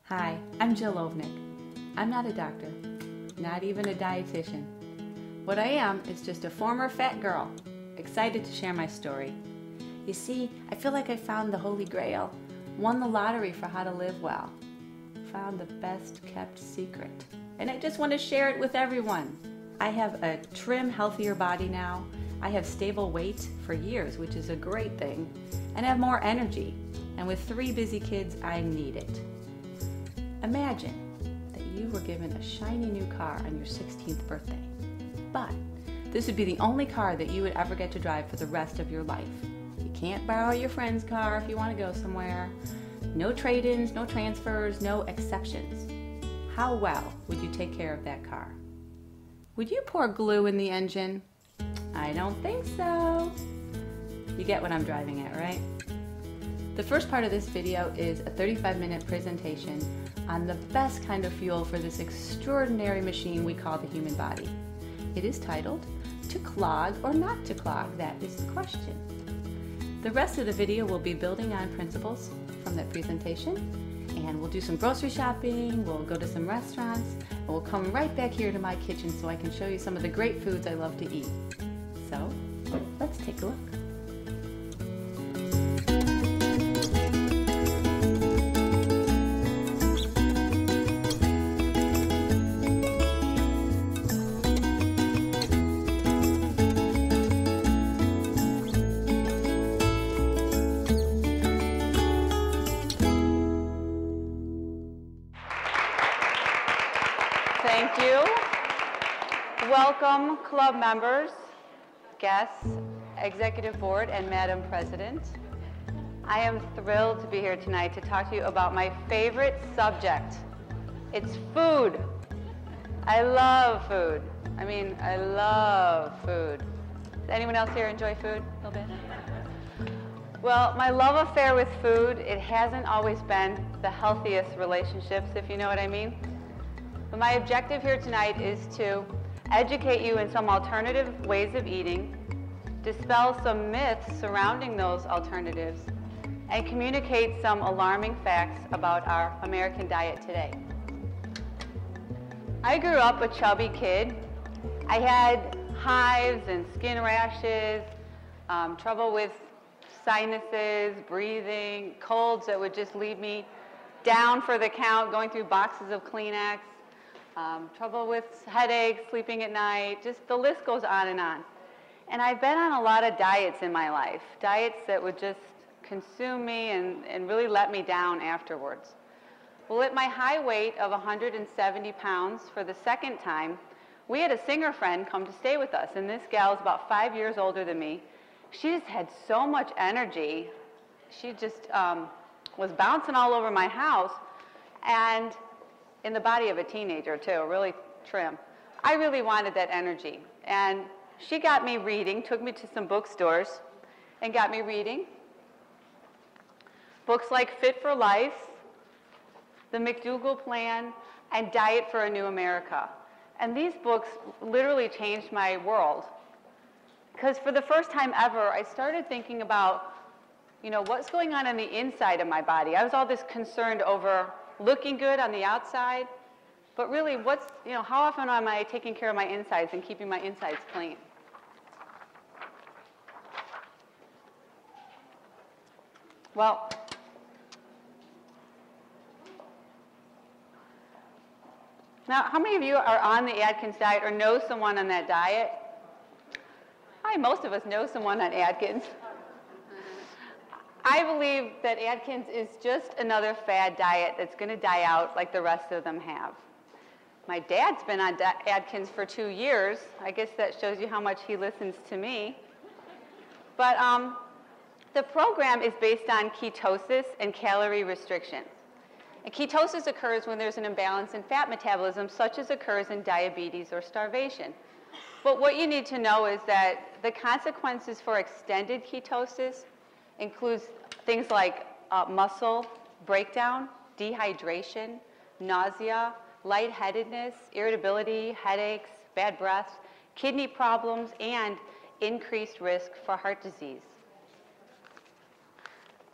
Hi, I'm Jill Ovnick. I'm not a doctor, not even a dietitian. What I am is just a former fat girl, excited to share my story. You see, I feel like I found the Holy Grail, won the lottery for how to live well, found the best kept secret, and I just want to share it with everyone. I have a trim, healthier body now. I have stable weight for years, which is a great thing, and I have more energy. And with 3 busy kids, I need it. Imagine that you were given a shiny new car on your 16th birthday, but this would be the only car that you would ever get to drive for the rest of your life. You can't borrow your friend's car if you want to go somewhere. No trade-ins, no transfers, no exceptions. How well would you take care of that car? Would you pour glue in the engine? I don't think so. You get what I'm driving at, right? The first part of this video is a 35-minute presentation on the best kind of fuel for this extraordinary machine we call the human body. It is titled, "To Clog or Not to Clog? That is the question." The rest of the video will be building on principles from that presentation, and we'll do some grocery shopping, we'll go to some restaurants, and we'll come right back here to my kitchen so I can show you some of the great foods I love to eat. So, let's take a look. Thank you. Welcome, club members, guests, executive board, and Madam President. I am thrilled to be here tonight to talk to you about my favorite subject. It's food. I love food. I love food. Does anyone else here enjoy food a little bit? Well, my love affair with food, it hasn't always been the healthiest relationships, if you know what I mean. But my objective here tonight is to educate you in some alternative ways of eating, dispel some myths surrounding those alternatives, and communicate some alarming facts about our American diet today. I grew up a chubby kid. I had hives and skin rashes, trouble with sinuses, breathing, colds that would just leave me down for the count, going through boxes of Kleenex. Trouble with headaches, sleeping at night, just the list goes on. And I've been on a lot of diets in my life, diets that would just consume me and really let me down afterwards. Well, at my high weight of 170 pounds for the second time, we had a singer friend come to stay with us, and this gal is about 5 years older than me. She just had so much energy. She just was bouncing all over my house, and in the body of a teenager too, really trim. I really wanted that energy. And she got me reading, took me to some bookstores and got me reading. Books like Fit for Life, The McDougall Plan, and Diet for a New America. And these books literally changed my world. Because for the first time ever, I started thinking about, what's going on the inside of my body. I was all this concerned over looking good on the outside, but really how often am I taking care of my insides and keeping my insides clean? Well, now how many of you are on the Atkins diet or know someone on that diet? Hi, most of us know someone on Atkins. I believe that Atkins is just another fad diet that's going to die out like the rest of them have. My dad's been on Atkins for 2 years. I guess that shows you how much he listens to me. But the program is based on ketosis and calorie restriction. And ketosis occurs when there's an imbalance in fat metabolism, such as occurs in diabetes or starvation. But what you need to know is that the consequences for extended ketosis includes things like muscle breakdown, dehydration, nausea, lightheadedness, irritability, headaches, bad breath, kidney problems, and increased risk for heart disease.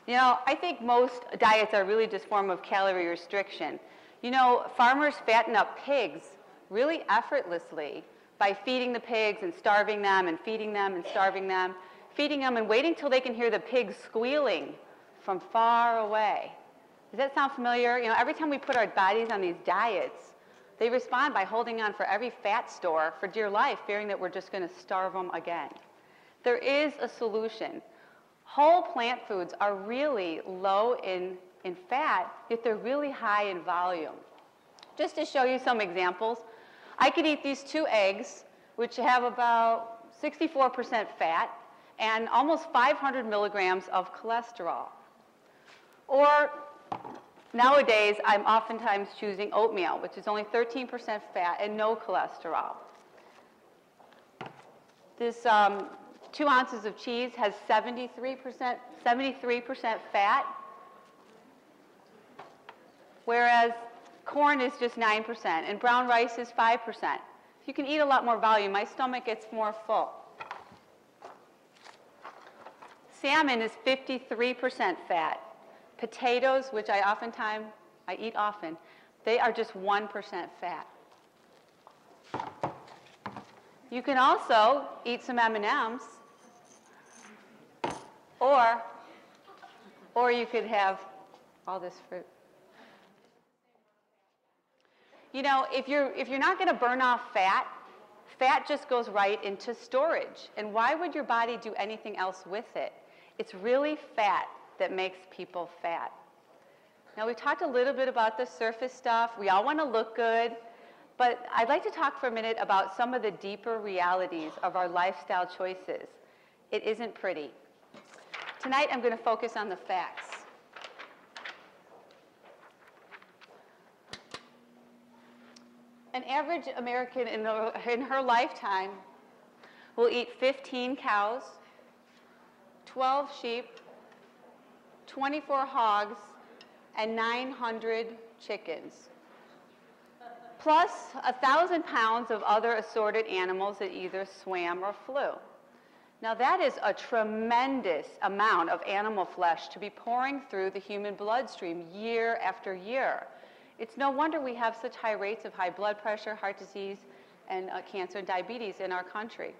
You know, I think most diets are really just a form of calorie restriction. You know, farmers fatten up pigs really effortlessly by feeding the pigs and starving them and feeding them and starving them, feeding them and waiting till they can hear the pigs squealing from far away. Does that sound familiar? You know, every time we put our bodies on these diets, they respond by holding on for every fat store for dear life, fearing that we're just going to starve them again. There is a solution. Whole plant foods are really low in fat, yet they're really high in volume. Just to show you some examples, I could eat these 2 eggs, which have about 64% fat and almost 500 milligrams of cholesterol. Or nowadays, I'm oftentimes choosing oatmeal, which is only 13% fat and no cholesterol. This 2 ounces of cheese has 73% fat, whereas corn is just 9%, and brown rice is 5%. You can eat a lot more volume. My stomach gets more full. Salmon is 53% fat. Potatoes, which I eat often, they are just 1% fat. You can also eat some M&Ms, or you could have all this fruit. You know, if you're not going to burn off fat, fat just goes right into storage. And why would your body do anything else with it? It's really fat that makes people fat. Now, we talked a little bit about the surface stuff. We all want to look good. But I'd like to talk for a minute about some of the deeper realities of our lifestyle choices. It isn't pretty. Tonight, I'm going to focus on the facts. An average American in her lifetime will eat 15 cows, 12 sheep, 24 hogs, and 900 chickens, plus 1,000 pounds of other assorted animals that either swam or flew. Now that is a tremendous amount of animal flesh to be pouring through the human bloodstream year after year. It's no wonder we have such high rates of high blood pressure, heart disease, and cancer and diabetes in our country.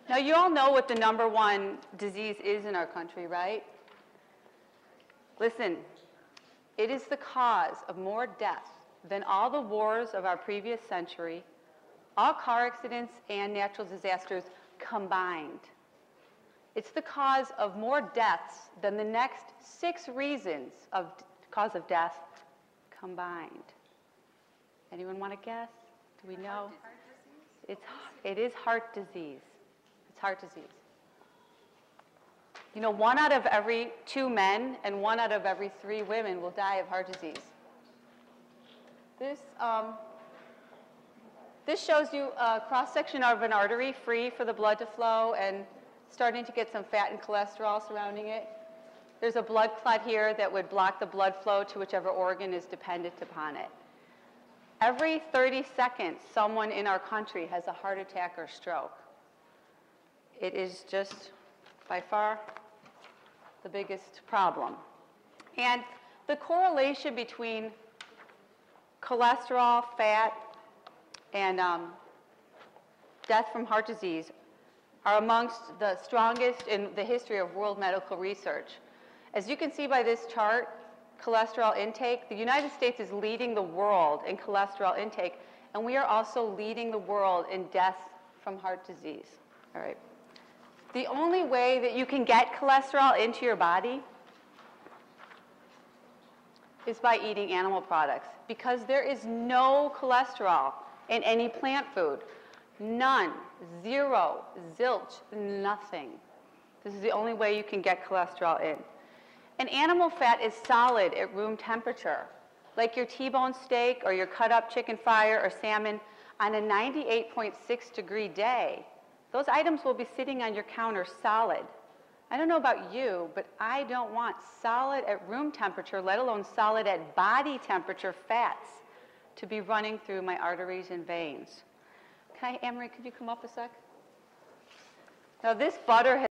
Now, you all know what the #1 disease is in our country, right? Listen, it is the cause of more death than all the wars of our previous century, all car accidents and natural disasters combined. It's the cause of more deaths than the next 6 reasons of cause of death combined. Anyone want to guess? Do we know? It is heart disease. It's heart disease. You know, 1 out of every 2 men and 1 out of every 3 women will die of heart disease. This shows you a cross-section of an artery free for the blood to flow and starting to get some fat and cholesterol surrounding it. There's a blood clot here that would block the blood flow to whichever organ is dependent upon it. Every 30 seconds, someone in our country has a heart attack or stroke. It is just by far the biggest problem. And the correlation between cholesterol, fat, and death from heart disease are amongst the strongest in the history of world medical research. As you can see by this chart, cholesterol intake, the United States is leading the world in cholesterol intake, and we are also leading the world in death from heart disease. All right. The only way that you can get cholesterol into your body is by eating animal products, because there is no cholesterol in any plant food. None, 0, zilch, nothing. This is the only way you can get cholesterol in. And animal fat is solid at room temperature, like your T-bone steak or your cut-up chicken fryer or salmon on a 98.6 degree day. Those items will be sitting on your counter solid. I don't know about you, but I don't want solid at room temperature, let alone solid at body temperature fats to be running through my arteries and veins. Anne-Marie, could you come up a sec? Now this butter has